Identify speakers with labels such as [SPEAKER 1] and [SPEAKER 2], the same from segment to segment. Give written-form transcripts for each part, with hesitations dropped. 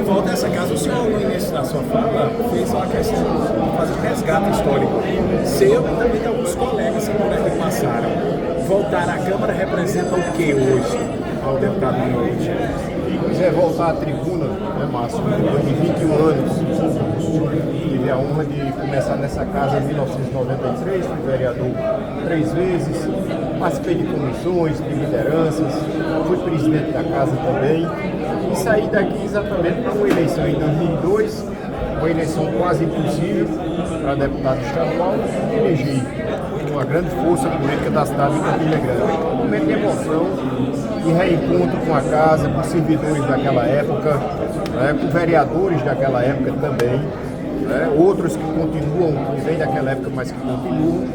[SPEAKER 1] volta a essa casa, o senhor no início da sua fala fez uma questão de fazer um resgate histórico seu e também de alguns colegas que por aqui passaram. Voltar à Câmara representa o que hoje ao deputado hoje?
[SPEAKER 2] Pois é, voltar à tribuna, né, Márcio? Depois de 21 anos, tive a honra de começar nessa casa em 1993, fui vereador 3 vezes, participei de comissões, de lideranças, fui presidente da casa também, e saí daqui exatamente para uma eleição em 2002, uma eleição quase impossível para deputado estadual, e elegi uma grande força política da cidade de Campina Grande. Um momento de emoção, de reencontro com a casa, com servidores daquela época, né, com vereadores daquela época também, né, outros que continuam, que vêm daquela época, mas que continuam,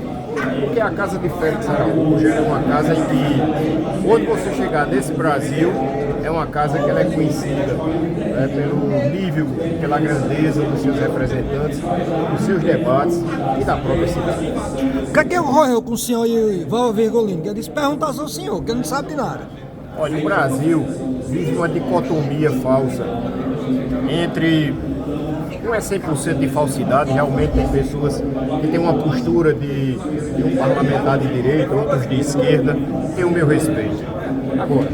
[SPEAKER 2] porque a casa de Félix Araújo é uma casa em que, onde você chegar nesse Brasil, é uma casa que ela é conhecida, né, pelo nível, pela grandeza dos seus representantes, dos seus debates e da própria cidade.
[SPEAKER 3] O que é que ocorreu com o senhor e Val Virgolino? Eu disse perguntar ao senhor, que não sabe de nada.
[SPEAKER 2] Olha, o Brasil vive uma dicotomia falsa entre, não é 100% de falsidade, realmente tem pessoas que têm uma postura de um parlamentar de direita, outros de esquerda, tem o meu respeito. Agora,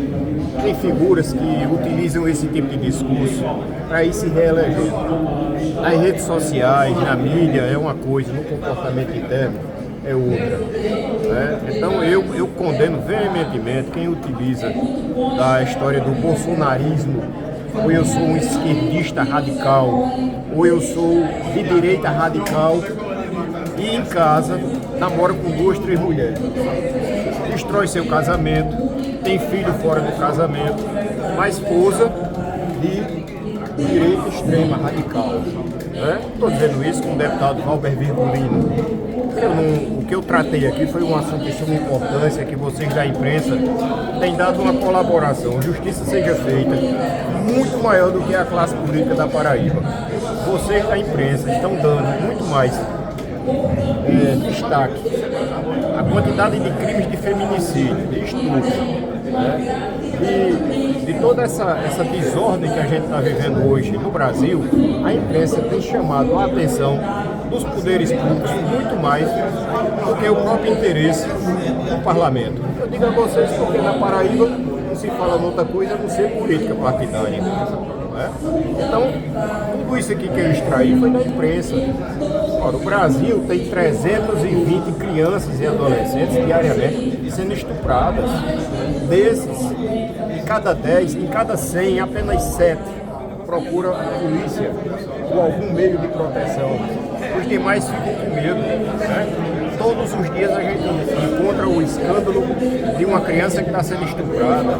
[SPEAKER 2] tem figuras que utilizam esse tipo de discurso para ir se reelegendo. Nas redes sociais, na mídia é uma coisa, no comportamento interno é outra. Né? Então eu condeno veementemente quem utiliza da história do bolsonarismo, ou eu sou um esquerdista radical, ou eu sou de direita radical, e em casa namora com 2, 3 mulheres. Destrói seu casamento, tem filho fora do casamento, uma esposa de direita extrema, radical. Estou dizendo isso com o deputado Valber Virgulino. O que eu tratei aqui foi um assunto de suma importância, que vocês da imprensa têm dado uma colaboração, justiça seja feita, muito maior do que a classe política da Paraíba. Vocês da imprensa estão dando muito mais destaque à quantidade de crimes de feminicídio, de estupro, e de toda essa desordem que a gente está vivendo hoje no Brasil. A imprensa tem chamado a atenção dos poderes públicos muito mais do que o próprio interesse do parlamento. Eu digo a vocês porque na Paraíba não se fala outra coisa a não ser política partidária. Então, tudo isso aqui que eu extraí foi da imprensa. Ora, o Brasil tem 320 crianças e adolescentes diariamente sendo estupradas. Desses, em cada 10, em cada 100, apenas 7 procuram a polícia ou algum meio de proteção. Os demais ficam com medo. Todos os dias a gente encontra o escândalo de uma criança que está sendo estuprada,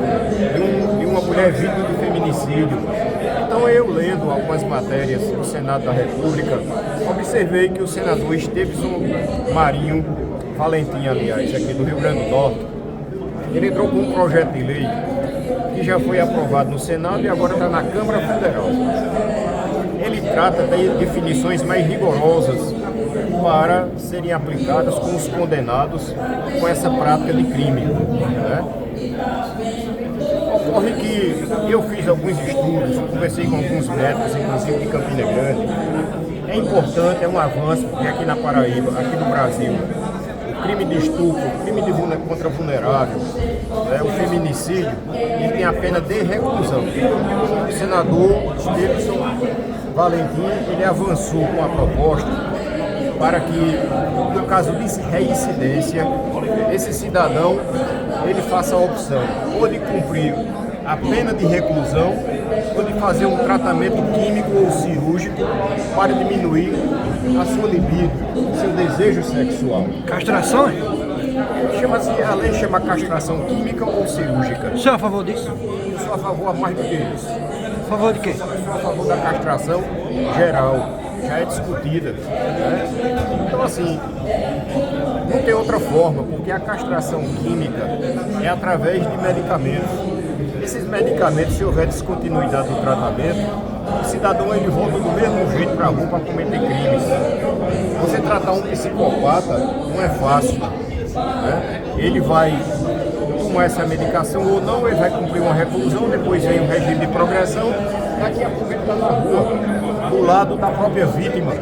[SPEAKER 2] de uma mulher vítima de feminicídio. Então eu, lendo algumas matérias do Senado da República, observei que o senador Estevam Marinho Valentim, aliás, aqui do Rio Grande do Norte, ele entrou com um projeto de lei que já foi aprovado no Senado e agora está na Câmara Federal. Ele trata de definições mais rigorosas para serem aplicadas com os condenados com essa prática de crime. Ocorre que eu fiz alguns estudos, conversei com alguns médicos, inclusive de Campina Grande. É importante, é um avanço, porque aqui na Paraíba, aqui no Brasil, o crime de estupro, o crime contra vulnerável, o feminicídio, ele tem a pena de reclusão. O senador Estevam Valentim, ele avançou com a proposta para que, no caso de reincidência, esse cidadão ele faça a opção ou de cumprir a pena de reclusão ou de fazer um tratamento químico ou cirúrgico para diminuir a sua libido, seu desejo sexual.
[SPEAKER 3] Castração?
[SPEAKER 2] A lei chama castração química ou cirúrgica.
[SPEAKER 3] O senhor é a favor disso?
[SPEAKER 2] Eu sou a favor mais do que isso.
[SPEAKER 3] A favor de quê?
[SPEAKER 2] Sou a favor da castração geral, já é discutida. Então assim, não tem outra forma, porque a castração química é através de medicamentos. Esses medicamentos, se houver descontinuidade do tratamento, o cidadão ele volta do mesmo jeito para a rua para cometer crimes. Você tratar um psicopata não é fácil. Ele vai tomar essa medicação ou não, ele vai cumprir uma reclusão, depois vem um regime de progressão daqui a pouco ele está na rua, do lado da própria vítima.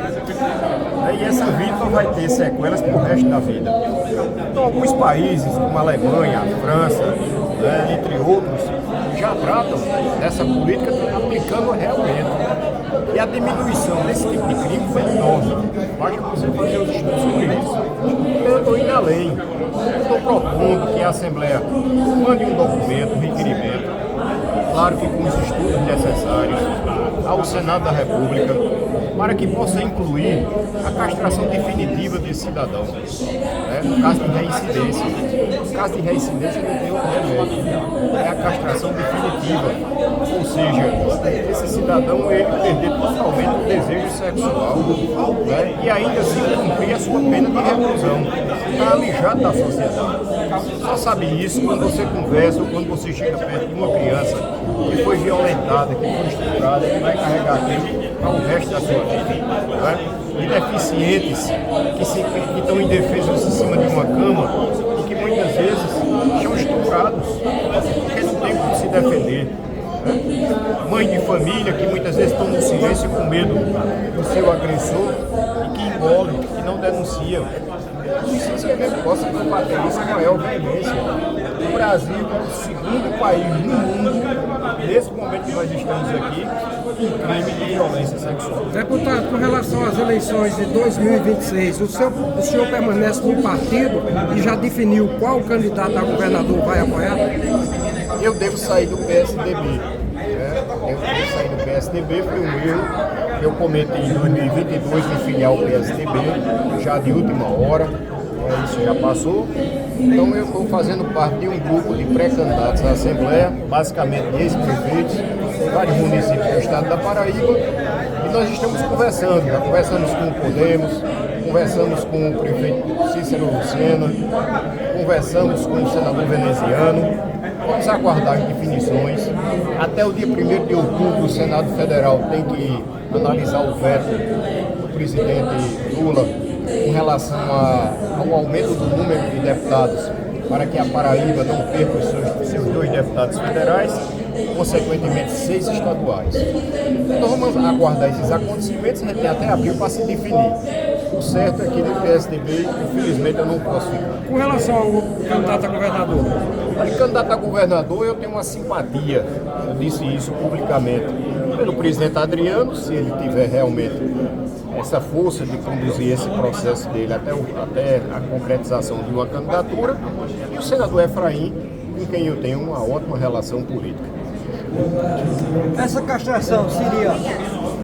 [SPEAKER 2] E essa vítima vai ter sequelas pro resto da vida. Então, alguns países, como a Alemanha, a França, né, entre outros, já tratam dessa política aplicando realmente. E a diminuição desse tipo de crime foi enorme. Basta você fazer os estudos sobre isso. Eu estou indo além. Estou propondo que a Assembleia mande um documento, um requerimento, claro que com os estudos necessários, ao Senado da República, para que possa incluir a castração definitiva desse cidadão, né? No caso de reincidência. No caso de reincidência não tem outro remédio, é a castração definitiva, ou seja, esse cidadão ele perder totalmente o desejo sexual, né? E ainda assim cumprir a sua pena de reclusão, está alijado da sociedade. Só sabe isso quando você conversa ou quando você chega perto de uma criança que foi violentada, que foi estuprada, que vai carregar aquilo para o resto da sua vida. Né? E deficientes que estão indefesos em cima de uma cama e que muitas vezes são estuprados porque não tem como se defender. Né? Mãe de família que muitas vezes estão no silêncio com medo do seu agressor e que engolem, que não denunciam. Precisa que a gente possa combater isso com maior veemência. O Brasil é o segundo país no mundo, nesse momento que nós estamos aqui, em crime de violência sexual.
[SPEAKER 4] Deputado, com relação às eleições de 2026, o senhor permanece no partido e já definiu qual candidato a governador vai apoiar?
[SPEAKER 2] Eu devo sair do PSDB. Eu devo sair do PSDB, foi um erro que eu cometi em 2022 de filiar ao PSDB, já de última hora, isso já passou. Então eu estou fazendo parte de um grupo de pré-candidatos à Assembleia, basicamente de ex-prefeitos, de vários municípios do estado da Paraíba, e nós estamos conversando, já conversamos com o Podemos, conversamos com o prefeito Cícero Lucena, conversamos com o senador veneziano. Vamos aguardar as definições. Até o dia 1º de outubro, o Senado Federal tem que analisar o veto do presidente Lula com relação ao aumento do número de deputados para que a Paraíba não perca os seus 2 deputados federais, consequentemente 6 estaduais. Então vamos aguardar esses acontecimentos, a gente tem até abril para se definir. O certo é que no PSDB, infelizmente, eu não posso ficar.
[SPEAKER 4] Com relação ao candidato a governador?
[SPEAKER 2] Mas candidato a governador, eu tenho uma simpatia, eu disse isso publicamente, pelo presidente Adriano, se ele tiver realmente essa força de conduzir esse processo dele até a concretização de uma candidatura, e o senador Efraim, com quem eu tenho uma ótima relação política.
[SPEAKER 3] Essa castração seria